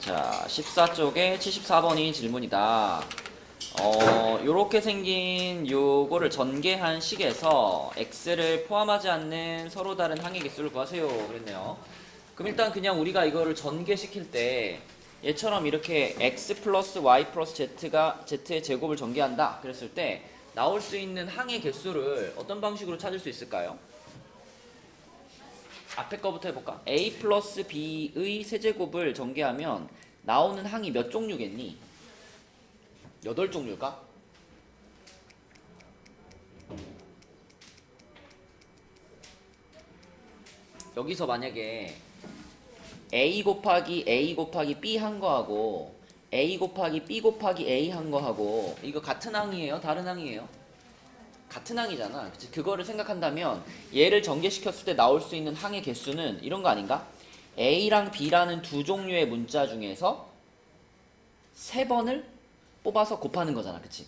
자, 14쪽에 74번이 질문이다. 요렇게 생긴 요거를 전개한 식에서 x를 포함하지 않는 서로 다른 항의 개수를 구하세요. 그랬네요. 그럼 일단 그냥 우리가 이거를 전개시킬 때 얘처럼 이렇게 x 플러스 y 플러스 z의 제곱을 전개한다. 그랬을 때 나올 수 있는 항의 개수를 어떤 방식으로 찾을 수 있을까요? 앞에 거부터 해볼까? a 플러스 b의 세제곱을 전개하면 나오는 항이 몇 종류겠니? 8종류일까? 여기서 만약에 a 곱하기 b 한 거하고 a 곱하기 b 곱하기 a 한 거하고 이거 같은 항이에요? 다른 항이에요? 같은 항이잖아. 그치? 그거를 생각한다면 얘를 전개시켰을 때 나올 수 있는 항의 개수는 이런 거 아닌가? a랑 b라는 두 종류의 문자 중에서 3번을 뽑아서 곱하는 거잖아. 그치?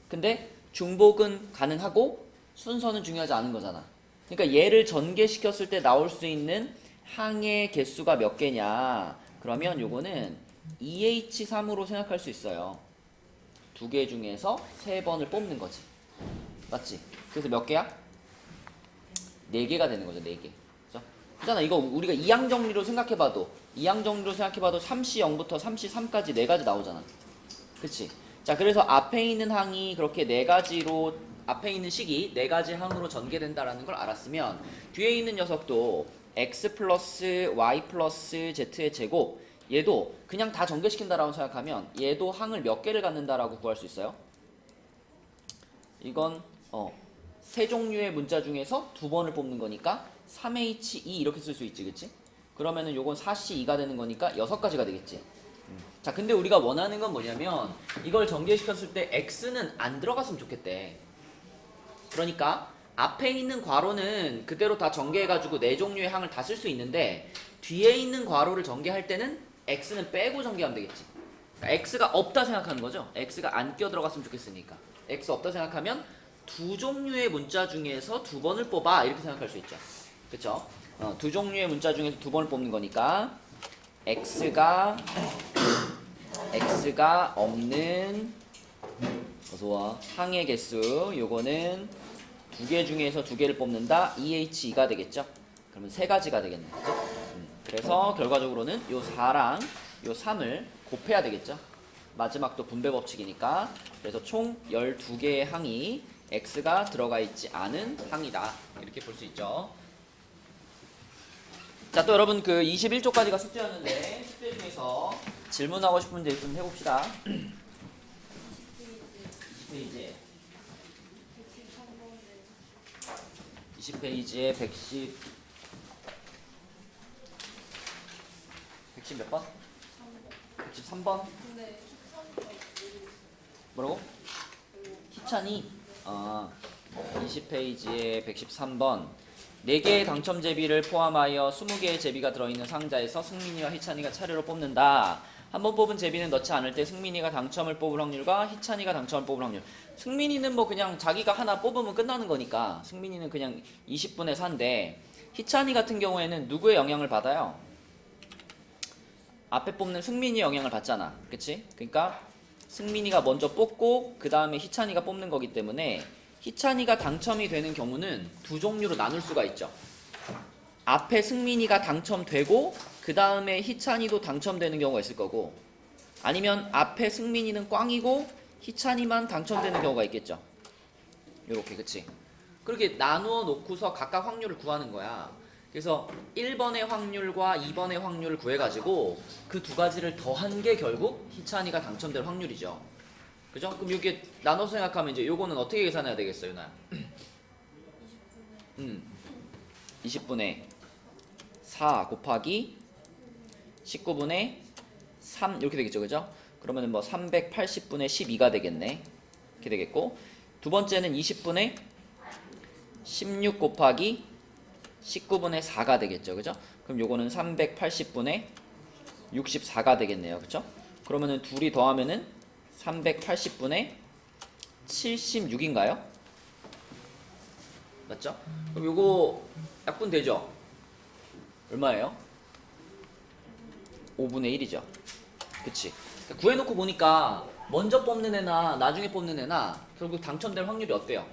근데 중복은 가능하고 순서는 중요하지 않은 거잖아. 그러니까 얘를 전개시켰을 때 나올 수 있는 항의 개수가 몇 개냐? 그러면 요거는 2H3으로 생각할 수 있어요. 두 개 중에서 3번을 뽑는 거지. 맞지? 그래서 몇 개야? 4개가 되는 거죠. 4개. 그죠? 그잖아. 이거 우리가 이항 정리로 생각해봐도 3C 0부터 3C 3까지 4가지 나오잖아. 그치? 자, 그래서 앞에 있는 항이 그렇게 4가지로 앞에 있는 식이 4가지 항으로 전개된다라는 걸 알았으면 뒤에 있는 녀석도 x 플러스 y 플러스 z의 제곱 얘도 그냥 다 전개시킨다라고 생각하면 얘도 항을 몇 개를 갖는다라고 구할 수 있어요? 이건 3종류의 문자 중에서 2번을 뽑는 거니까 3H2 이렇게 쓸 수 있지. 그치? 그러면은 요건 4C2가 되는 거니까 6가지가 되겠지. 자, 근데 우리가 원하는 건 뭐냐면 이걸 전개시켰을 때 x는 안 들어갔으면 좋겠대. 그러니까 앞에 있는 괄호는 그대로 다 전개해가지고 4종류의 항을 다 쓸 수 있는데 뒤에 있는 괄호를 전개할 때는 x는 빼고 전개하면 되겠지. 그러니까 x가 없다 생각하는 거죠. x가 안 끼어 들어갔으면 좋겠으니까. x 없다 생각하면 두 종류의 문자 중에서 2번을 뽑아 이렇게 생각할 수 있죠. 그쵸? 두 종류의 문자 중에서 2번을 뽑는 거니까 x가 없는 어서와 항의 개수 요거는 2개 중에서 2개를 뽑는다. 2H2가 되겠죠. 그러면 3가지가 되겠네. 그죠? 그래서 결과적으로는 요 4랑 요 3을 곱해야 되겠죠. 마지막도 분배 법칙이니까. 그래서 총 12개의 항이 x가 들어가 있지 않은 항이다. 이렇게 볼 수 있죠. 자, 또 여러분 그 21쪽까지가 숙제였는데 숙제 중에서 질문하고 싶은 데 있으면 해봅시다. 20페이지에 20페이지에 110 몇 번? 113번? 뭐라고? 희찬이? 20페이지에 113번 4개의 당첨 제비를 포함하여 20개의 제비가 들어있는 상자에서 승민이와 희찬이가 차례로 뽑는다. 한 번 뽑은 제비는 넣지 않을 때 승민이가 당첨을 뽑을 확률과 희찬이가 당첨을 뽑을 확률. 승민이는 뭐 그냥 자기가 하나 뽑으면 끝나는 거니까 승민이는 그냥 20분의 4인데 희찬이 같은 경우에는 누구의 영향을 받아요? 앞에 뽑는 승민이 영향을 받잖아. 그치? 그러니까 승민이가 먼저 뽑고 그 다음에 희찬이가 뽑는 거기 때문에 희찬이가 당첨이 되는 경우는 두 종류로 나눌 수가 있죠. 앞에 승민이가 당첨되고 그 다음에 희찬이도 당첨되는 경우가 있을 거고 아니면 앞에 승민이는 꽝이고 희찬이만 당첨되는 경우가 있겠죠. 요렇게. 그치? 그렇게 나누어 놓고서 각각 확률을 구하는 거야. 그래서 1번의 확률과 2번의 확률을 구해가지고 그 두 가지를 더한 게 결국 희찬이가 당첨될 확률이죠. 그죠? 그럼 이게 나눠서 생각하면 이제 요거는 어떻게 계산해야 되겠어요, 유나야? 20분의 4 곱하기 19분의 3 이렇게 되겠죠, 그죠? 그러면은 뭐 380분의 12가 되겠네. 이렇게 되겠고 두 번째는 20분의 16 곱하기 19분의 4가 되겠죠, 그죠? 그럼 요거는 380분의 64가 되겠네요, 그죠? 그러면은 둘이 더하면은 380분의 76인가요? 맞죠? 그럼 요거 약분 되죠? 얼마예요? 5분의 1이죠. 그치? 그러니까 구해놓고 보니까 먼저 뽑는 애나 나중에 뽑는 애나 결국 당첨될 확률이 어때요?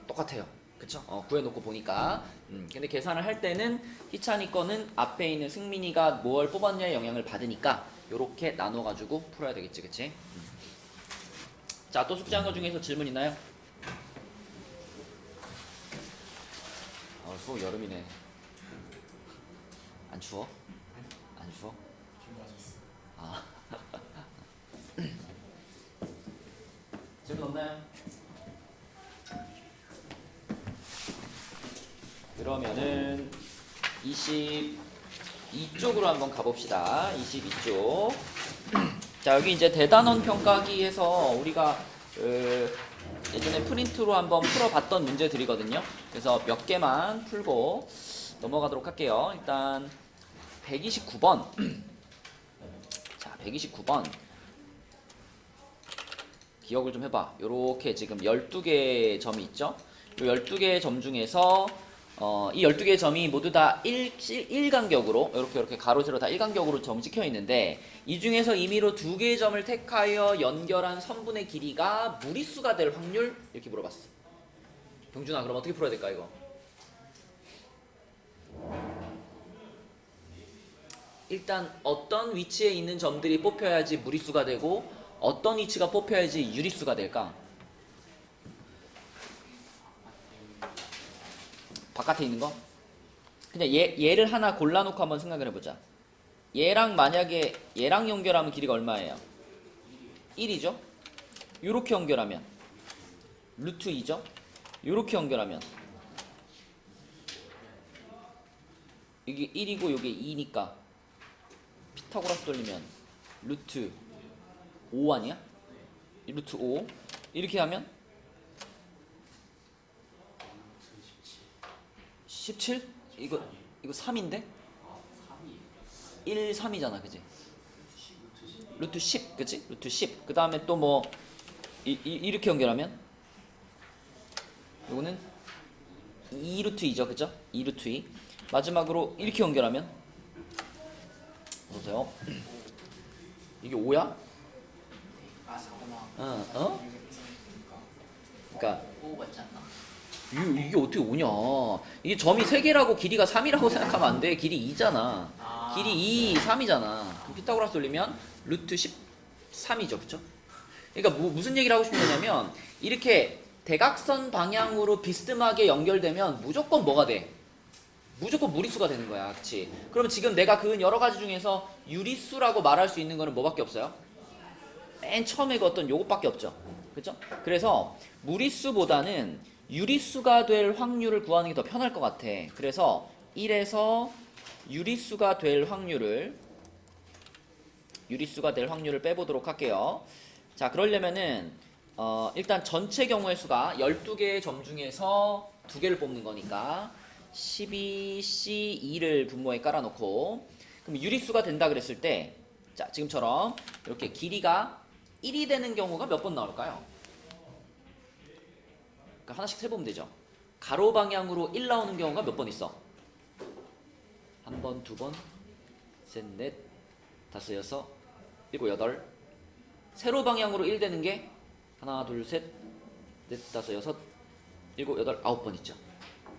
똑같아요. 그쵸? 구해놓고 보니까. 근데 계산을 할 때는 희찬이 거는 앞에 있는 승민이가 뭘 뽑았냐의 영향을 받으니까 요렇게 나눠가지고 풀어야 되겠지. 그치? 자, 또 숙제한 거 중에서 질문 있나요? 수업 여름이네. 안 추워? 안 추워? 아. 질문 없나요? 그러면은 22쪽으로 한번 가봅시다. 22쪽. 자, 여기 이제 대단원 평가기에서 우리가 예전에 프린트로 한번 풀어봤던 문제들이거든요. 그래서 몇 개만 풀고 넘어가도록 할게요. 일단 129번. 자, 129번. 기억을 좀 해봐. 요렇게 지금 12개의 점이 있죠. 요 12개의 점 중에서 이 12개의 점이 모두 다 일간격으로 이렇게 가로 세로 다 일간격으로 점 찍혀 있는데 이 중에서 임의로 2개의 점을 택하여 연결한 선분의 길이가 무리수가 될 확률 이렇게 물어봤어. 병준아, 그럼 어떻게 풀어야 될까 이거? 일단 어떤 위치에 있는 점들이 뽑혀야지 무리수가 되고 어떤 위치가 뽑혀야지 유리수가 될까? 바깥에 있는 거? 그냥 얘를 하나 골라놓고 한번 생각을 해보자. 얘랑 만약에 얘랑 연결하면 길이가 얼마예요? 1이죠? 요렇게 연결하면 루트 2죠? 요렇게 연결하면 이게 1이고 요게 2니까 피타고라스 돌리면 루트 5 아니야? 루트 5 이렇게 하면 17? 이거 3인데? 1, 3이잖아, 그지? 루트 10, 그치? 루트 10. 그 다음에 또 뭐, 이렇게 연결하면? 요거는 2루트 2죠, 그죠? 2루트 2. 마지막으로 이렇게 연결하면? 보세요. 이게 5야? 그니까. 5 같지 않나? 이게 어떻게 5냐? 이게 점이 3개라고 길이가 3이라고 생각하면 안 돼. 길이 2잖아. 길이 2, 3이잖아. 그럼 피타고라스 돌리면 루트 13이죠. 그쵸? 그러니까 무슨 얘기를 하고 싶은 거냐면 이렇게 대각선 방향으로 비스듬하게 연결되면 무조건 뭐가 돼? 무조건 무리수가 되는 거야. 그치? 그러면 지금 내가 그은 여러 가지 중에서 유리수라고 말할 수 있는 거는 뭐밖에 없어요? 맨 처음에 그 어떤 요것밖에 없죠. 그쵸? 그래서 무리수보다는 유리수가 될 확률을 구하는 게 더 편할 것 같아. 그래서 1에서 유리수가 될 확률을 빼보도록 할게요. 자, 그러려면은 일단 전체 경우의 수가 12개의 점 중에서 2개를 뽑는 거니까 12C2를 분모에 깔아놓고 그럼 유리수가 된다 그랬을 때 자, 지금처럼 이렇게 길이가 1이 되는 경우가 몇 번 나올까요? 그러니까 하나씩 세보면 되죠. 가로 방향으로 1 나오는 경우가 몇 번 있어? 한 번, 두 번, 셋, 넷, 다섯, 여섯, 일곱, 여덟. 세로 방향으로 1 되는 게 하나, 둘, 셋, 넷, 다섯, 여섯, 일곱, 여덟, 9번 있죠.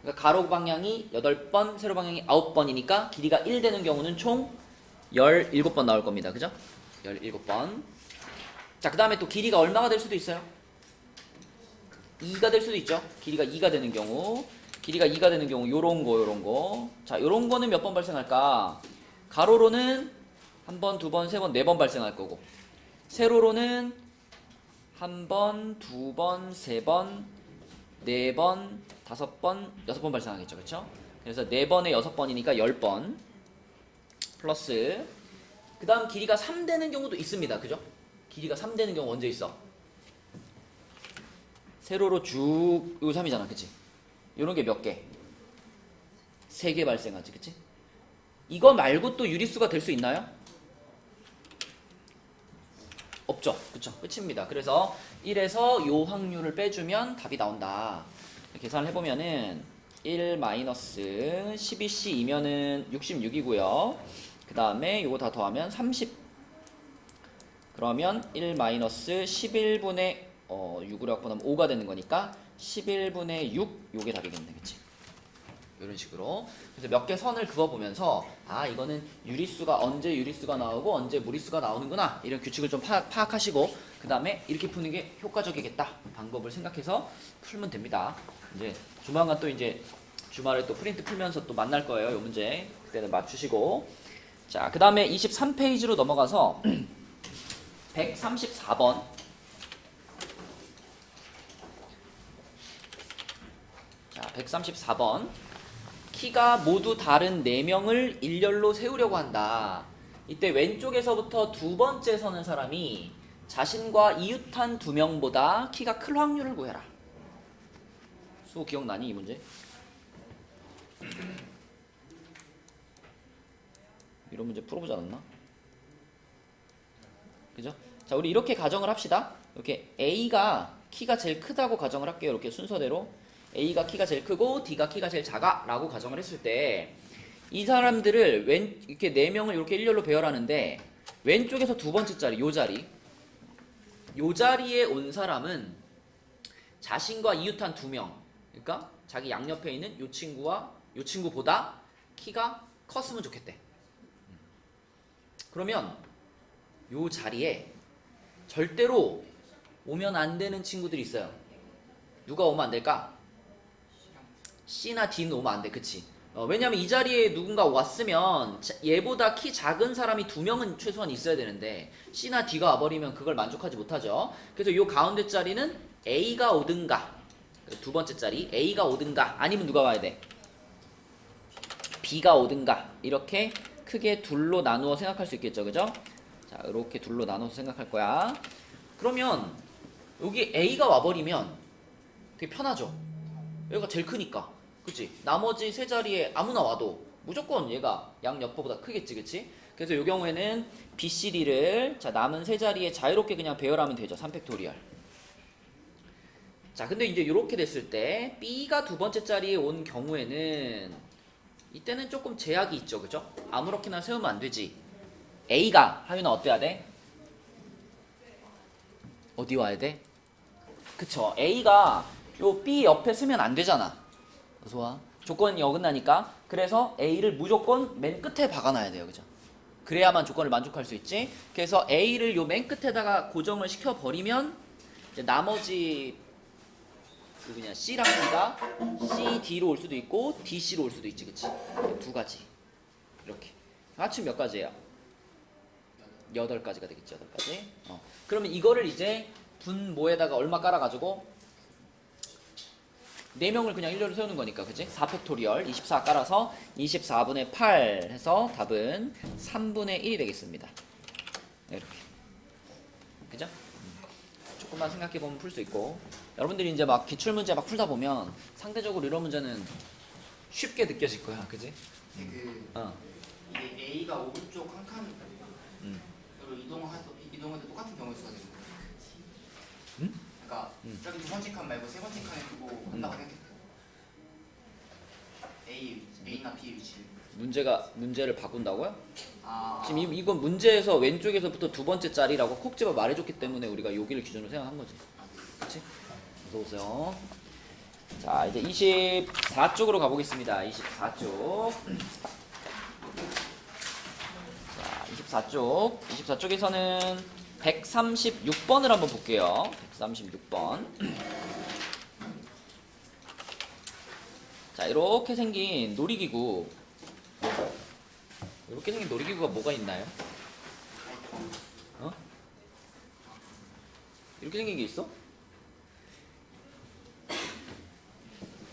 그러니까 가로 방향이 8번, 세로 방향이 9번이니까 길이가 1 되는 경우는 총 17번 나올 겁니다. 그죠? 17번. 자, 그 다음에 또 길이가 얼마가 될 수도 있어요? 2가 될 수도 있죠. 길이가 2가 되는 경우. 요런 거. 자, 요런 거는 몇 번 발생할까? 가로로는 한 번, 두 번, 세 번, 네 번 발생할 거고. 세로로는 한 번, 두 번, 세 번, 네 번, 다섯 번, 여섯 번 발생하겠죠. 그렇죠? 그래서 네 번에 여섯 번이니까 10번. 플러스 그 다음 길이가 3 되는 경우도 있습니다. 그죠? 길이가 3 되는 경우 언제 있어? 세로로 쭉 이거 3이잖아. 그치? 요런 게 몇 개? 3개 발생하지. 그치? 이거 말고 또 유리수가 될 수 있나요? 없죠. 그쵸? 끝입니다. 그래서 1에서 요 확률을 빼주면 답이 나온다. 계산을 해보면은 1 마이너스 12C이면은 66이고요. 그 다음에 요거 다 더하면 30. 그러면 1 마이너스 11분의 6으로 약분하면 5가 되는 거니까 11분의 6 요게 답이겠네. 그치? 이런 식으로. 그래서 몇 개 선을 그어보면서 아 이거는 유리수가 언제 유리수가 나오고 언제 무리수가 나오는구나 이런 규칙을 좀 파악하시고 그 다음에 이렇게 푸는 게 효과적이겠다 방법을 생각해서 풀면 됩니다. 이제 조만간 또 이제 주말에 또 프린트 풀면서 또 만날 거예요. 이 문제 그때는 맞추시고. 자, 그 다음에 23페이지로 넘어가서 134번. 자, 134번. 키가 모두 다른 4명을 일렬로 세우려고 한다. 이때 왼쪽에서부터 두 번째 서는 사람이 자신과 이웃한 2명보다 키가 클 확률을 구해라. 수호 기억나니 이 문제? 이런 문제 풀어보지 않았나? 그죠? 자, 우리 이렇게 가정을 합시다. 이렇게 A가 키가 제일 크다고 가정을 할게요. 이렇게 순서대로 A가 키가 제일 크고 D가 키가 제일 작아 라고 가정을 했을 때 이 사람들을 이렇게 4명을 이렇게 일렬로 배열하는데 왼쪽에서 두 번째 자리, 요 자리에 온 사람은 자신과 이웃한 2명, 그러니까 자기 양옆에 있는 요 친구와 요 친구보다 키가 컸으면 좋겠대. 그러면 요 자리에 절대로 오면 안 되는 친구들이 있어요. 누가 오면 안 될까? C나 D는 오면 안 돼. 그치? 왜냐면 이 자리에 누군가 왔으면 얘보다 키 작은 사람이 2명은 최소한 있어야 되는데 C나 D가 와버리면 그걸 만족하지 못하죠. 그래서 요 가운데 자리는 A가 오든가, 두 번째 자리 A가 오든가 아니면 누가 와야 돼? B가 오든가. 이렇게 크게 둘로 나누어 생각할 수 있겠죠. 그죠? 자, 이렇게 둘로 나눠서 생각할 거야. 그러면 여기 A가 와버리면 되게 편하죠. 여기가 제일 크니까. 그치? 나머지 세 자리에 아무나 와도 무조건 얘가 양옆보다 크겠지. 그치? 그래서 이 경우에는 B, C, D를 자 남은 세 자리에 자유롭게 그냥 배열하면 되죠. 3팩토리얼. 자, 근데 이제 이렇게 됐을 때 B가 두 번째 자리에 온 경우에는 이때는 조금 제약이 있죠. 그죠? 아무렇게나 세우면 안 되지. A가 하면 어때야 돼? 어디 와야 돼? 그쵸? A가 요 B 옆에 쓰면 안 되잖아. 어서와. 조건이 어긋나니까. 그래서 A를 무조건 맨 끝에 박아놔야 돼요. 그죠? 그래야만 조건을 만족할 수 있지. 그래서 A를 요 맨 끝에다가 고정을 시켜버리면 이제 나머지 누구냐 C랑 D가 C, D로 올 수도 있고 D, C로 올 수도 있지. 그치? 두 가지. 이렇게. 합치면 몇 가지예요? 8가지가 되겠죠. 8가지. 그러면 이거를 이제 분모에다가 얼마 깔아가지고 4명을 그냥 일렬로 세우는 거니까. 그치? 4팩토리얼 24 깔아서 24분의 8 해서 답은 3분의 1이 되겠습니다. 이렇게. 그죠? 조금만 생각해보면 풀 수 있고. 여러분들이 이제 막 기출문제 막 풀다 보면 상대적으로 이런 문제는 쉽게 느껴질 거야. 그지? 이게 A가 오른쪽 한 칸으로 이동할 때 똑같은 경우의 수가 되는 거예요. 응? 그러니까 저기 두 번째 칸 말고 세 번째 칸에 두고 한다고 생각했어요. A나 B의 위치를. 문제를 바꾼다고요? 아, 지금 이건 문제에서 왼쪽에서부터 두 번째 자리라고 콕 집어 말해줬기 때문에 우리가 여기를 기준으로 생각한 거지. 그치? 어서오세요. 자, 이제 24쪽으로 가보겠습니다. 24쪽. 자, 24쪽에서는 136번을 한번 볼게요. 136번. 자, 이렇게 생긴 놀이기구. 이렇게 생긴 놀이기구가 뭐가 있나요? 이렇게 생긴 게 있어?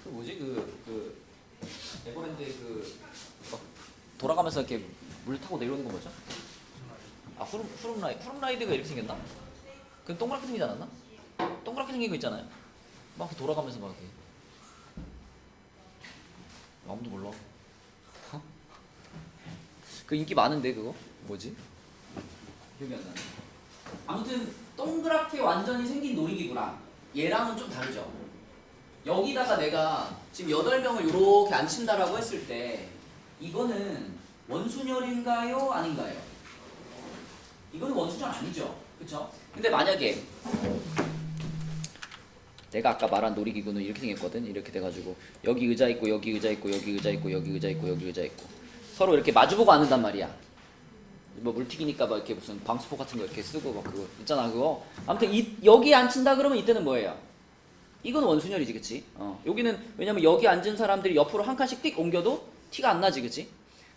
그 뭐지? 에버랜드 돌아가면서 이렇게 물 타고 내려오는 거 뭐죠? 아, 후룸라이드가 이렇게 생겼나? 그건 동그랗게 생기지 않았나? 동그랗게 생긴 거 있잖아요. 막 이렇게 돌아가면서 막 이렇게. 아무도 몰라. 그 인기 많은데 그거? 뭐지? 기억이 안 나네. 아무튼 동그랗게 완전히 생긴 놀이기구랑 얘랑은 좀 다르죠. 여기다가 내가 지금 8명을 이렇게 앉힌다라고 했을 때 이거는 원순열인가요? 아닌가요? 이거는 원순열 아니죠. 그쵸? 근데 만약에 내가 아까 말한 놀이기구는 이렇게 생겼거든. 이렇게 돼가지고 여기 의자 있고 여기 의자 있고 여기 의자 있고 여기 의자 있고 여기 의자 있고 서로 이렇게 마주보고 앉는단 말이야. 뭐 물튀기니까 막 이렇게 무슨 방수포 같은 거 이렇게 쓰고 막 그거 있잖아 그거. 아무튼 여기 앉힌다 그러면 이때는 뭐예요? 이건 원순열이지, 그치? 여기는 왜냐면 여기 앉은 사람들이 옆으로 한 칸씩 띡 옮겨도 티가 안 나지, 그치?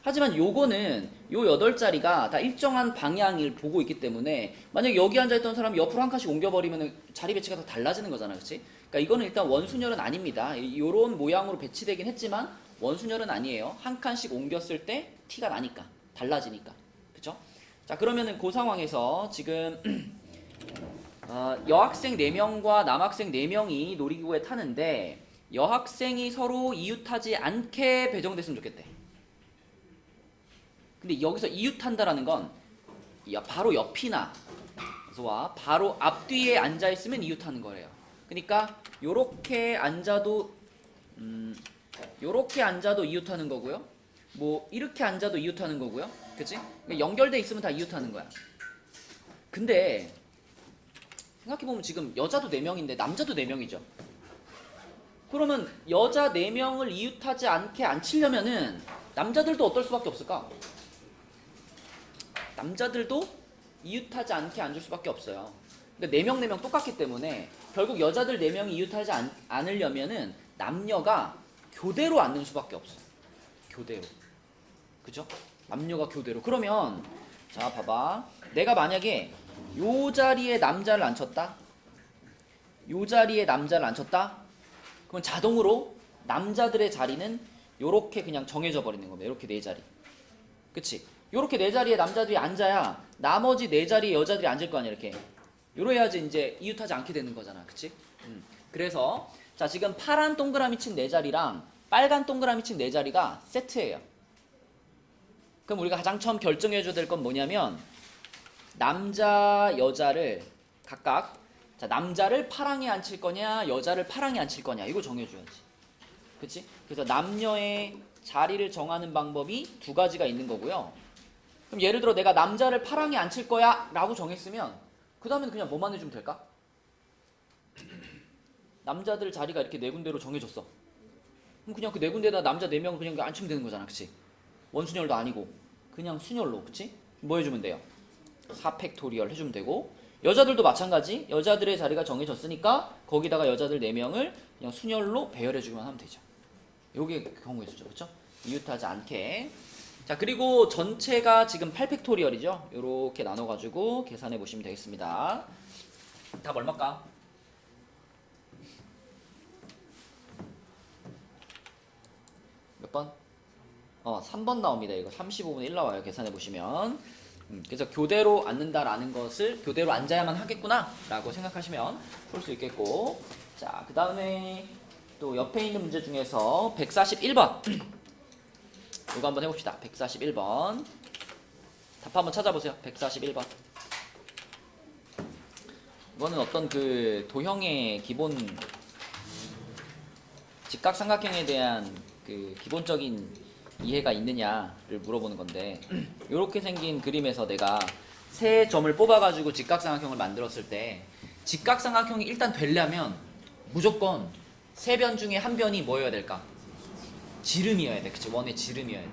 하지만 요거는 요 8자리가 다 일정한 방향을 보고 있기 때문에 만약에 여기 앉아있던 사람이 옆으로 한 칸씩 옮겨버리면 자리 배치가 다 달라지는 거잖아, 그치? 그러니까 이거는 일단 원순열은 아닙니다. 요런 모양으로 배치되긴 했지만 원순열은 아니에요. 한 칸씩 옮겼을 때 티가 나니까, 달라지니까. 그쵸? 자, 그러면은 그 상황에서 지금 여학생 4명과 남학생 4명이 놀이기구에 타는데 여학생이 서로 이웃하지 않게 배정됐으면 좋겠대. 근데 여기서 이웃한다라는 건 바로 옆이나 바로 앞뒤에 앉아있으면 이웃하는 거래요. 그러니까 요렇게 앉아도 이웃하는 거고요. 뭐 이렇게 앉아도 이웃하는 거고요. 그치? 그러니까 연결돼 있으면 다 이웃하는 거야. 근데 생각해보면 지금 여자도 4명인데 남자도 4명이죠. 그러면 여자 4명을 이웃하지 않게 앉히려면은 남자들도 어떨 수밖에 없을까? 남자들도 이웃하지 않게 앉을 수밖에 없어요. 근데 4명 4명 똑같기 때문에 결국 여자들 4명이 이웃하지 않으려면은 남녀가 교대로 앉는 수밖에 없어. 교대로. 그죠? 남녀가 교대로. 그러면 자 봐봐. 내가 만약에 요 자리에 남자를 앉혔다. 요 자리에 남자를 앉혔다. 그럼 자동으로 남자들의 자리는 요렇게 그냥 정해져 버리는 겁니다. 요렇게 4자리. 그치? 요렇게 4자리에 남자들이 앉아야 나머지 4자리에 여자들이 앉을 거 아니야, 이렇게. 요래야지 이제 이웃하지 않게 되는 거잖아. 그치? 그래서 자, 지금 파란 동그라미 친 4자리랑 빨간 동그라미 친 4자리가 세트예요. 그럼 우리가 가장 처음 결정해 줘야 될 건 뭐냐면 남자, 여자를 각각 자, 남자를 파랑에 앉힐 거냐, 여자를 파랑에 앉힐 거냐 이거 정해줘야지. 그치? 그래서 남녀의 자리를 정하는 방법이 2가지가 있는 거고요. 그럼 예를 들어 내가 남자를 파랑에 앉힐 거야 라고 정했으면 그 다음에는 그냥 뭐만 해주면 될까? 남자들 자리가 이렇게 4군데로 정해졌어. 그럼 그냥 그 4군데다 남자 4명 그냥 앉히면 되는 거잖아. 그치? 원순열도 아니고 그냥 순열로. 그치? 뭐 해주면 돼요? 4팩토리얼 해주면 되고 여자들도 마찬가지. 여자들의 자리가 정해졌으니까 거기다가 여자들 4명을 그냥 순열로 배열해주기만 하면 되죠. 요게 경우의 수죠. 그쵸? 이웃하지 않게. 자, 그리고 전체가 지금 8팩토리얼이죠. 요렇게 나눠가지고 계산해 보시면 되겠습니다. 답 얼마일까? 몇 번? 3번 나옵니다. 이거 35분의 1 나와요. 계산해 보시면. 그래서 교대로 앉는다라는 것을 교대로 앉아야만 하겠구나 라고 생각하시면 풀 수 있겠고, 자, 그 다음에 또 옆에 있는 문제 중에서 141번 이거 한번 해봅시다. 141번 답 한번 찾아보세요. 141번 이거는 어떤 그 도형의 기본 직각삼각형에 대한 그 기본적인 이해가 있느냐를 물어보는 건데 이렇게 생긴 그림에서 내가 3점을 뽑아가지고 직각삼각형을 만들었을 때 직각삼각형이 일단 되려면 무조건 3변 중에 한 변이 뭐여야 될까? 지름이어야 돼. 그치? 원의 지름이어야 돼.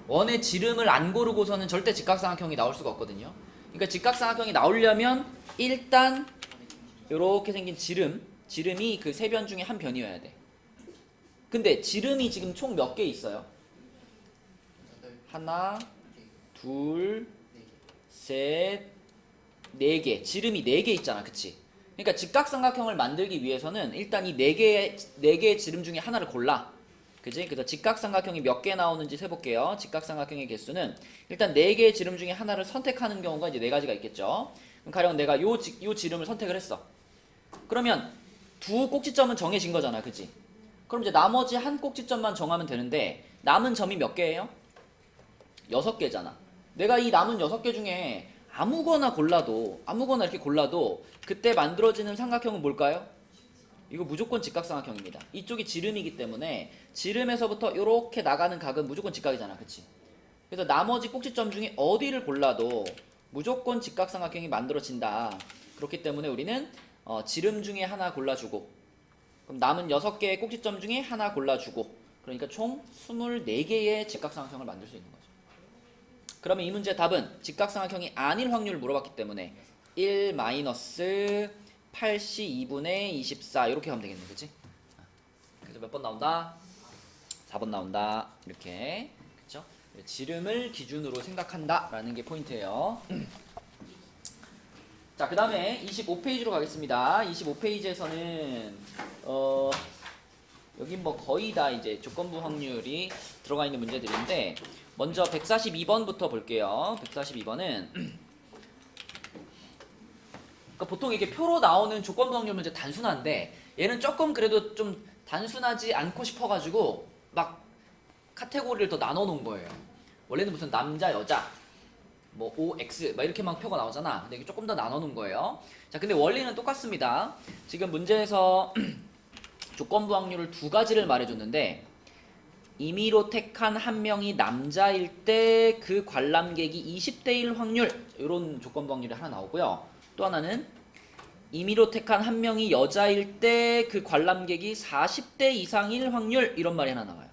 원의 지름을 안 고르고서는 절대 직각삼각형이 나올 수가 없거든요. 그러니까 직각삼각형이 나오려면 일단 이렇게 생긴 지름이 그 3변 중에 한 변이어야 돼. 근데 지름이 지금 총 몇 개 있어요? 하나, 둘, 셋, 4개. 지름이 4개 있잖아. 그치? 그러니까 직각삼각형을 만들기 위해서는 일단 이 4개의 지름 중에 하나를 골라. 그치? 그래서 직각삼각형이 몇 개 나오는지 세볼게요. 직각삼각형의 개수는 일단 4개의 지름 중에 하나를 선택하는 경우가 이제 4가지가 있겠죠. 그럼 가령 내가 요 지름을 선택을 했어. 그러면 2 꼭지점은 정해진 거잖아. 그치? 그럼 이제 나머지 한 꼭지점만 정하면 되는데 남은 점이 몇 개예요? 6개잖아. 내가 이 남은 6개 중에 아무거나 이렇게 골라도 그때 만들어지는 삼각형은 뭘까요? 이거 무조건 직각삼각형입니다. 이쪽이 지름이기 때문에 지름에서부터 이렇게 나가는 각은 무조건 직각이잖아. 그치? 그래서 나머지 꼭지점 중에 어디를 골라도 무조건 직각삼각형이 만들어진다. 그렇기 때문에 우리는 지름 중에 하나 골라주고, 그럼 남은 6개의 꼭지점 중에 하나 골라주고, 그러니까 총 24개의 직각삼각형을 만들 수 있는 거죠. 그러면 이 문제의 답은 직각삼각형이 아닐 확률을 물어봤기 때문에 1 마이너스 8c 2분의 24 이렇게 하면 되겠네, 그치? 그래서 몇 번 나온다? 4번 나온다. 이렇게. 그쵸? 지름을 기준으로 생각한다 라는 게 포인트예요. 자, 그 다음에 25페이지로 가겠습니다. 25페이지에서는 여기 뭐 거의 다 이제 조건부 확률이 들어가 있는 문제들인데, 먼저 142번부터 볼게요. 142번은 그러니까 보통 이게 표로 나오는 조건부 확률 문제 단순한데, 얘는 조금 그래도 좀 단순하지 않고 싶어가지고 막 카테고리를 더 나눠 놓은 거예요. 원래는 무슨 남자, 여자, 뭐 OX 막 이렇게 막 표가 나오잖아. 근데 이게 조금 더 나눠 놓은 거예요. 자, 근데 원리는 똑같습니다. 지금 문제에서 조건부 확률을 두 가지를 말해줬는데, 임의로 택한 한 명이 남자일 때 그 관람객이 20대 1 확률, 이런 조건부 확률이 하나 나오고요. 또 하나는 임의로 택한 한 명이 여자일 때 그 관람객이 40대 이상일 확률, 이런 말이 하나 나와요.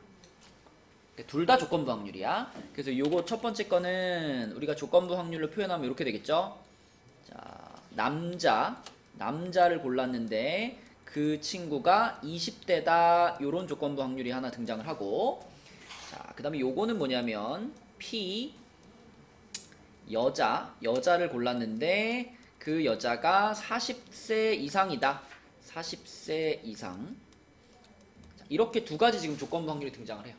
둘 다 조건부 확률이야. 그래서 요거 첫 번째 거는 우리가 조건부 확률로 표현하면 이렇게 되겠죠. 자, 남자를 골랐는데 그 친구가 20대다, 요런 조건부 확률이 하나 등장을 하고, 자, 그 다음에 요거는 뭐냐면 P 여자를 골랐는데 그 여자가 40세 이상이다. 40세 이상. 자, 이렇게 두 가지 지금 조건부 확률이 등장을 해요.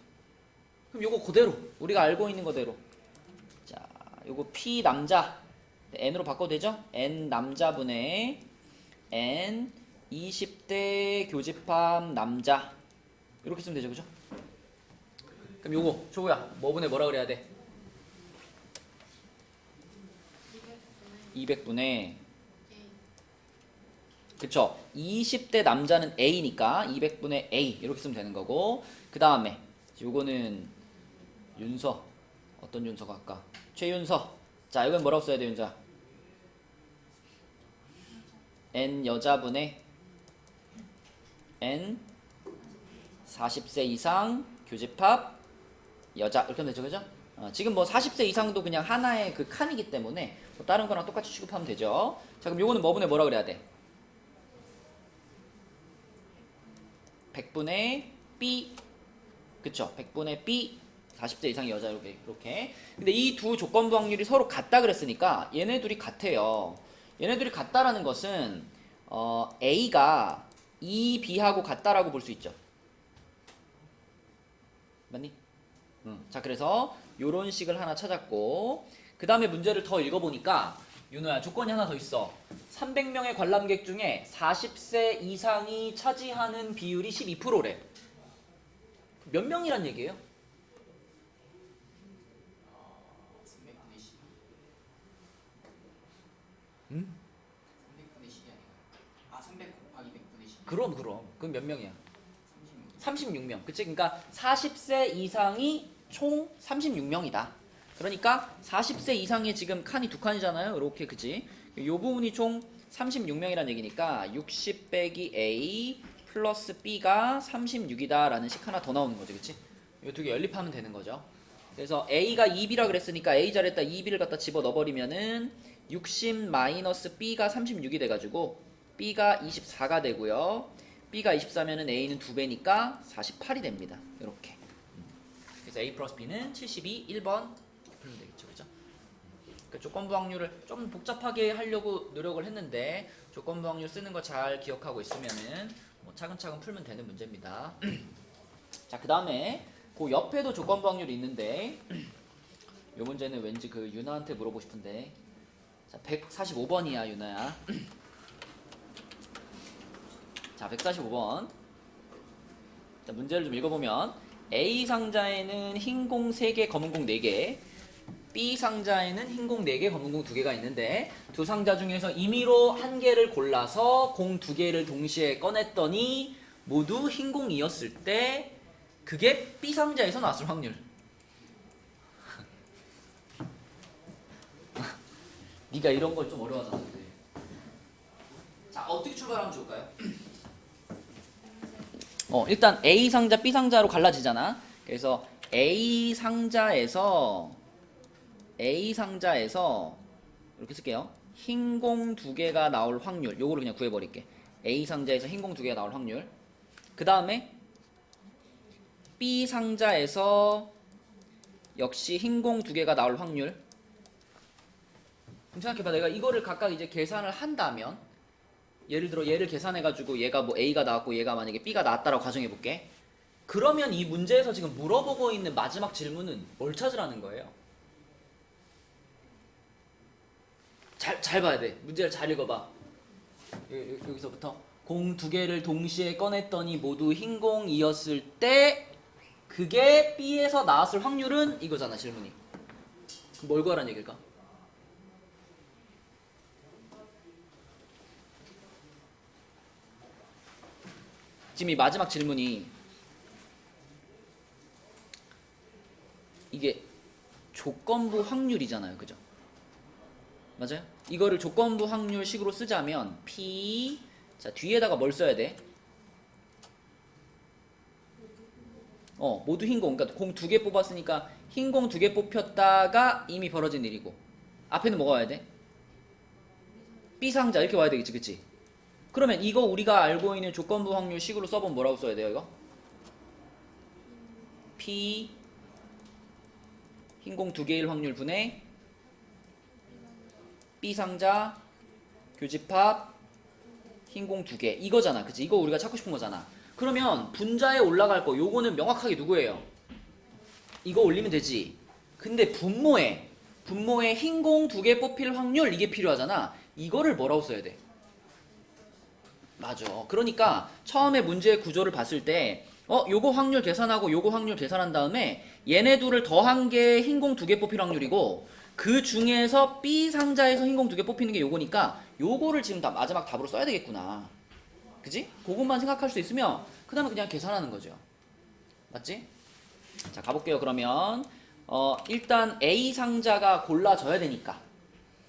그럼 요거 그대로 우리가 알고 있는 거대로, 자, 요거 P 남자 N으로 바꿔도 되죠? N 남자분의 N 20대 교집합 남자, 이렇게 쓰면 되죠, 그죠? 그럼 요거 조우야 뭐분의 뭐라 그래야 돼? 200분의, 그쵸? 20대 남자는 A니까 200분의 A 이렇게 쓰면 되는 거고, 그 다음에 요거는 윤서, 어떤 윤서가 할까? 최윤서. 자, 이건 뭐라고 써야 돼, 윤서야? N 여자분의 N 40세 이상 교집합 여자, 이렇게 하면 되죠, 그죠? 지금 뭐 40세 이상도 그냥 하나의 그 칸이기 때문에 뭐 다른 거랑 똑같이 취급하면 되죠. 자, 그럼 요거는 뭐분의 뭐라 그래야 돼? 100분의 B, 그쵸? 100분의 B 40세 이상의 여자, 이렇게. 근데 이 두 조건부 확률이 서로 같다 그랬으니까 얘네 둘이 같아요. 얘네 둘이 같다라는 것은 A가 E, B하고 같다라고 볼 수 있죠. 맞니? 자, 그래서 요런 식을 하나 찾았고, 그 다음에 문제를 더 읽어보니까 윤호야, 조건이 하나 더 있어. 300명의 관람객 중에 40세 이상이 차지하는 비율이 12%래. 몇 명이란 얘기예요? 300분의 10. 응? 300분의 10이 아니라 300 곱하기 100분의 10. 그럼 그럼 몇 명이야? 36. 36명. 그치? 그러니까 40세 이상이 총 36명이다. 그러니까 40세 이상의 지금 칸이 두 칸이잖아요. 이렇게, 그치? 요 부분이 총 36명이란 얘기니까 60 빼기 A 플러스 B가 36이다 라는 식 하나 더 나오는 거죠, 그치? 이 두 개 연립하면 되는 거죠. 그래서 A가 2B라 그랬으니까 A 자리에다 2B를 갖다 집어 넣어버리면은 60 마이너스 B가 36이 돼가지고 B가 24가 되고요. B가 24면은 A는 2배니까 48이 됩니다. 이렇게. 그래서 A 플러스 B는 72, 1번 풀면 되겠죠, 그죠? 그 조건부 확률을 좀 복잡하게 하려고 노력을 했는데, 조건부 확률 쓰는 거 잘 기억하고 있으면은 뭐 차근차근 풀면 되는 문제입니다. 자, 그 다음에 그 옆에도 조건부 확률이 있는데, 이 문제는 왠지 그 유나한테 물어보고 싶은데, 자, 145번이야, 유나야. 자, 145번. 자, 문제를 좀 읽어보면, A 상자에는 흰 공 3개, 검은 공 4개, B 상자에는 흰 공 4개, 검은 공 2개가 있는데, 두 상자 중에서 임의로 한 개를 골라서 공 2개를 동시에 꺼냈더니 모두 흰 공이었을 때 그게 B 상자에서 나왔을 확률. 네가 이런 걸 좀 어려워하잖아. 근데. 자, 어떻게 출발하면 좋을까요? 일단 A 상자, B 상자로 갈라지잖아. 그래서 A 상자에서 이렇게 쓸게요. 흰 공 두 개가 나올 확률. 요거를 그냥 구해버릴게. A 상자에서 흰 공 두 개가 나올 확률. 그 다음에 B 상자에서 역시 흰 공 두 개가 나올 확률. 그럼 생각해봐. 내가 이거를 각각 이제 계산을 한다면, 예를 들어 얘를 계산해가지고 얘가 뭐 A가 나왔고 얘가 만약에 B가 나왔다라고 가정해볼게. 그러면 이 문제에서 지금 물어보고 있는 마지막 질문은 뭘 찾으라는 거예요? 잘 봐야 돼. 문제를 잘 읽어봐. 여기서부터 공 두 개를 동시에 꺼냈더니 모두 흰 공이었을 때 그게 B에서 나왔을 확률은 이거잖아, 질문이. 그럼 뭘 구하라는 얘기일까? 지금 이 마지막 질문이 이게 조건부 확률이잖아요, 그죠? 맞아요? 이거를 조건부 확률식으로 쓰자면 P, 자 뒤에다가 뭘 써야 돼? 모두 흰 공, 그러니까 공 두 개 뽑았으니까 흰 공 두 개 뽑혔다가 이미 벌어진 일이고, 앞에는 뭐가 와야 돼? B 상자 이렇게 와야 되겠지, 그치? 그러면 이거 우리가 알고 있는 조건부 확률 식으로 써보면 뭐라고 써야 돼요, 이거? P 흰 공 두 개일 확률 분의 B 상자 교집합 흰 공 두 개, 이거잖아, 그치? 이거 우리가 찾고 싶은 거잖아. 그러면 분자에 올라갈 거 요거는 명확하게 누구예요? 이거 올리면 되지. 근데 분모에 흰 공 두 개 뽑힐 확률, 이게 필요하잖아. 이거를 뭐라고 써야 돼? 맞아. 그러니까 처음에 문제의 구조를 봤을 때 요거 확률 계산하고 요거 확률 계산한 다음에 얘네 둘을 더한 게 흰 공 두 개 뽑힐 확률이고, 그 중에서 B 상자에서 흰 공 두 개 뽑히는 게 요거니까 요거를 지금 다 마지막 답으로 써야 되겠구나. 그지? 그것만 생각할 수 있으면 그 다음에 그냥 계산하는 거죠. 맞지? 자, 가볼게요. 그러면 일단 A 상자가 골라져야 되니까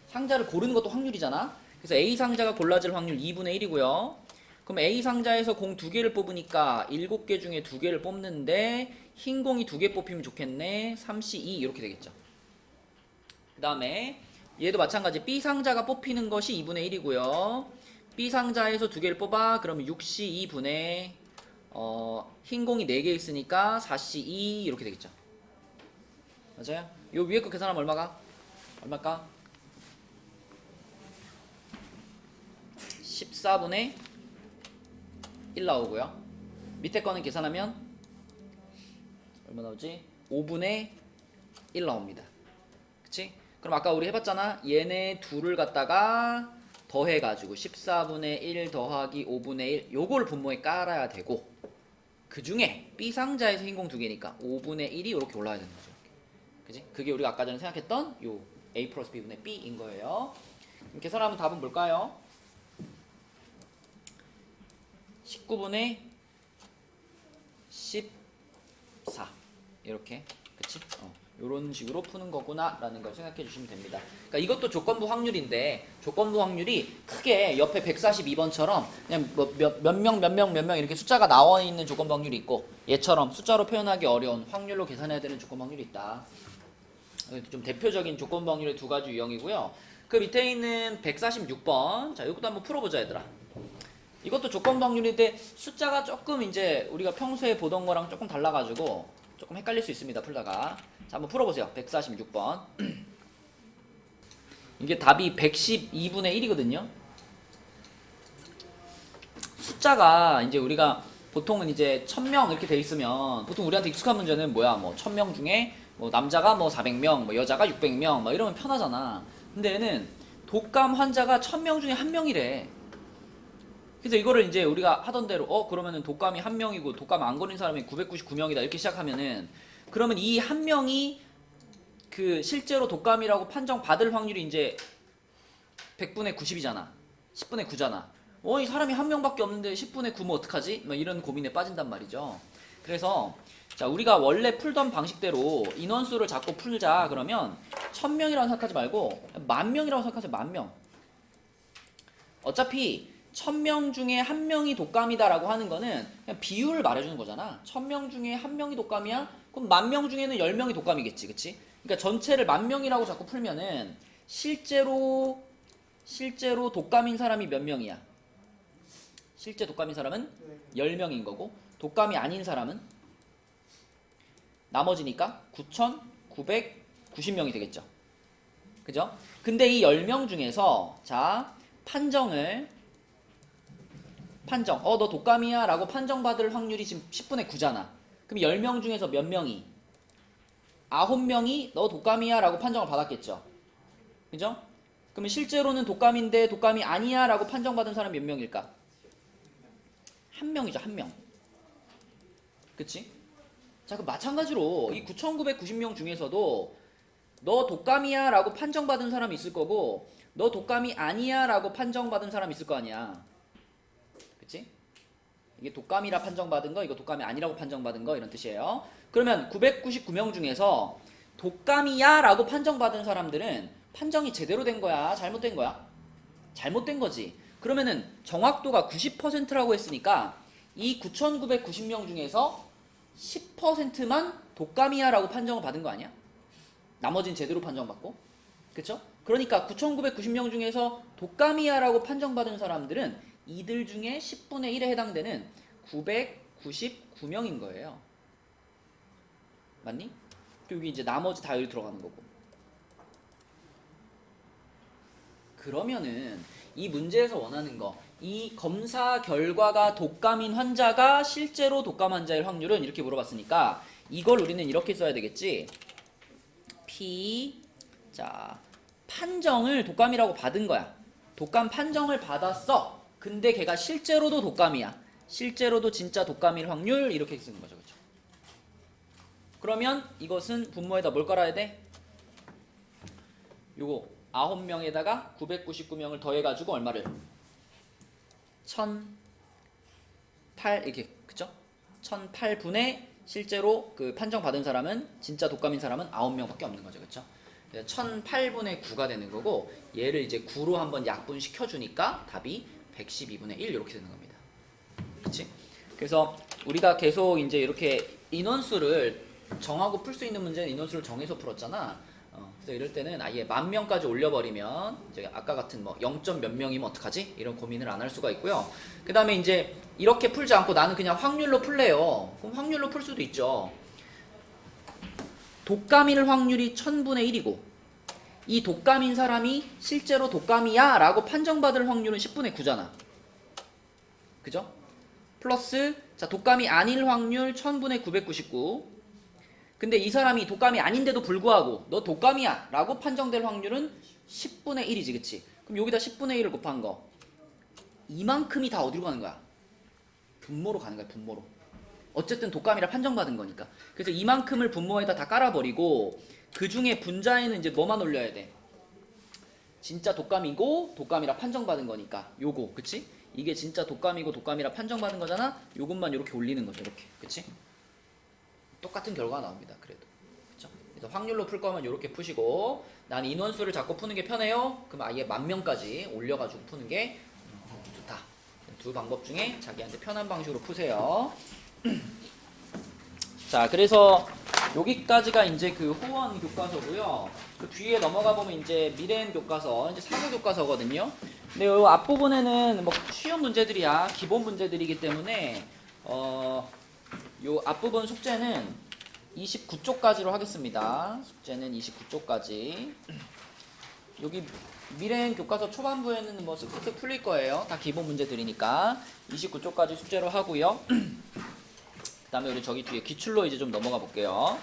상자를 고르는 것도 확률이잖아. 그래서 A 상자가 골라질 확률 2분의 1이고요. 그럼 A 상자에서 공 두 개를 뽑으니까 7개 중에 두 개를 뽑는데 흰 공이 두 개 뽑히면 좋겠네. 3C2 이렇게 되겠죠. 그 다음에 얘도 마찬가지. B 상자가 뽑히는 것이 2분의 1이고요. B 상자에서 두 개를 뽑아. 그러면 6C2분의 흰 공이 4개 있으니까 4C2 이렇게 되겠죠. 맞아요? 요 위에 거 계산하면 얼마일까? 14분의 1 나오고요. 밑에 거는 계산하면 얼마 나오지? 5분의 1 나옵니다. 그치? 그럼 아까 우리 해봤잖아. 얘네 둘을 갖다가 더해가지고 14분의 1 더하기 5분의 1 요걸 분모에 깔아야 되고, 그 중에 B 상자에서 흰 공 두 개니까 5분의 1이 이렇게 올라와야 되는 거죠. 그치? 그게 우리가 아까 전에 생각했던 요 A 플러스 B분의 B인 거예요. 그럼 계산하면 답은 뭘까요? 19분의 14 이렇게, 그치? 요런 식으로 푸는 거구나 라는 걸 생각해 주시면 됩니다. 그러니까 이것도 조건부 확률인데, 조건부 확률이 크게 옆에 142번처럼 그냥 뭐 몇 명 이렇게 숫자가 나와 있는 조건부 확률이 있고, 얘처럼 숫자로 표현하기 어려운 확률로 계산해야 되는 조건부 확률이 있다. 좀 대표적인 조건부 확률의 두 가지 유형이고요. 그 밑에 있는 146번, 자 이것도 한번 풀어보자 얘들아. 이것도 조건부 확률인데 숫자가 조금 이제 우리가 평소에 보던 거랑 조금 달라가지고 조금 헷갈릴 수 있습니다, 풀다가. 자, 한번 풀어보세요. 146번. 이게 답이 112분의 1이거든요. 숫자가 이제 우리가 보통은 이제 1000명 이렇게 돼 있으면, 보통 우리한테 익숙한 문제는 뭐야? 뭐 1000명 중에 뭐 남자가 뭐 400명, 뭐 여자가 600명, 뭐 이러면 편하잖아. 근데 얘는 독감 환자가 1000명 중에 1명이래. 그래서 이거를 이제 우리가 하던 대로 그러면은 독감이 1명이고 독감 안 걸린 사람이 999명이다 이렇게 시작하면은, 그러면 이 한 명이 그 실제로 독감이라고 판정받을 확률이 이제 100분의 90이잖아. 10분의 9잖아. 이 사람이 한 명밖에 없는데 10분의 9면 어떡하지? 막 이런 고민에 빠진단 말이죠. 그래서 자, 우리가 원래 풀던 방식대로 인원수를 잡고 풀자 그러면 1000명이라고 생각하지 말고 10,000명이라고 생각하세요. 10,000명. 어차피 1000명 중에 1명이 독감이다라고 하는 거는 그냥 비율을 말해주는 거잖아. 1000명 중에 1명이 독감이야? 그럼 10,000명 중에는 10명이 독감이겠지, 그치? 그러니까 전체를 10,000명이라고 자꾸 풀면은 실제로 독감인 사람이 몇 명이야? 실제 독감인 사람은 10명인 거고, 독감이 아닌 사람은 나머지니까 9,990명이 되겠죠. 그죠? 근데 이 10명 중에서 자, 너 독감이야 라고 판정받을 확률이 지금 10분의 9잖아. 그럼 10명 중에서 몇 명이? 9명이 너 독감이야 라고 판정을 받았겠죠. 그죠? 그러면 실제로는 독감인데 독감이 아니야 라고 판정받은 사람 몇 명일까? 1명이죠, 1명. 그치? 자, 그럼 마찬가지로 이 9,990명 중에서도 너 독감이야 라고 판정받은 사람이 있을 거고, 너 독감이 아니야 라고 판정받은 사람이 있을 거 아니야. 그치? 이게 독감이라 판정받은 거, 이거 독감이 아니라고 판정받은 거, 이런 뜻이에요. 그러면 999명 중에서 독감이야 라고 판정받은 사람들은 판정이 제대로 된 거야, 잘못된 거야? 잘못된 거지. 그러면은 정확도가 90%라고 했으니까 이 9,990명 중에서 10%만 독감이야 라고 판정을 받은 거 아니야? 나머지는 제대로 판정받고. 그쵸? 그러니까 9,990명 중에서 독감이야 라고 판정받은 사람들은 이들 중에 10분의 1에 해당되는 999명인 거예요. 맞니? 여기 이제 나머지 다 여기 들어가는 거고. 그러면은 이 문제에서 원하는 거, 이 검사 결과가 독감인 환자가 실제로 독감 환자일 확률은 이렇게 물어봤으니까 이걸 우리는 이렇게 써야 되겠지. P, 자, 판정을 독감이라고 받은 거야. 독감 판정을 받았어. 근데 걔가 실제로도 독감이야. 실제로도 진짜 독감일 확률 이렇게 쓰는 거죠. 그렇죠? 그러면 이것은 분모에다 뭘 깔아야 돼? 요거 9명에다가 999명을 더해가지고 얼마를? 1008 이렇게, 그쵸? 1008분의 실제로 그 판정받은 사람은, 진짜 독감인 사람은 9명밖에 없는 거죠. 그쵸? 1008분의 9가 되는 거고, 얘를 이제 9로 한번 약분시켜주니까 답이 112분의 1 이렇게 되는 겁니다. 그치? 그래서 우리가 계속 이제 이렇게 인원수를 정하고 풀 수 있는 문제는 인원수를 정해서 풀었잖아. 그래서 이럴 때는 아예 10,000명까지 올려버리면 이제 아까 같은 뭐 0. 몇 명이면 어떡하지? 이런 고민을 안 할 수가 있고요. 그 다음에 이제 이렇게 풀지 않고 나는 그냥 확률로 풀래요. 그럼 확률로 풀 수도 있죠. 독감일 확률이 1000분의 1이고 이 독감인 사람이 실제로 독감이야 라고 판정받을 확률은 10분의 9잖아. 그죠? 플러스 자, 독감이 아닐 확률 1000분의 999. 근데 이 사람이 독감이 아닌데도 불구하고 너 독감이야 라고 판정될 확률은 10분의 1이지. 그치? 그럼 여기다 10분의 1을 곱한 거 이만큼이 다 어디로 가는 거야? 분모로 가는 거야. 분모로. 어쨌든 독감이라 판정받은 거니까. 그래서 이만큼을 분모에다 다 깔아버리고 그 중에 분자에는 이제 뭐만 올려야 돼? 진짜 독감이고 독감이라 판정받은 거니까 요거. 그치? 이게 진짜 독감이고 독감이라 판정받은 거잖아. 요것만 이렇게 올리는 거죠. 이렇게. 그치? 똑같은 결과가 나옵니다. 그래도. 그쵸? 그래서 확률로 풀 거면 이렇게 푸시고, 난 인원수를 잡고 푸는 게 편해요. 그럼 아예 10,000명까지 올려가지고 푸는 게 좋다. 두 방법 중에 자기한테 편한 방식으로 푸세요. 자, 그래서 여기까지가 이제 그 호원 교과서고요. 그 뒤에 넘어가 보면 이제 미래엔 교과서, 이제 사고 교과서거든요. 근데 이 앞부분에는 뭐 쉬운 문제들이야. 기본 문제들이기 때문에 요 앞부분 숙제는 29쪽까지로 하겠습니다. 숙제는 29쪽까지. 여기 미래엔 교과서 초반부에는 뭐 쓱쓱 풀릴 거예요. 다 기본 문제들이니까 29쪽까지 숙제로 하고요. 그 다음에 우리 저기 뒤에 기출로 이제 좀 넘어가 볼게요.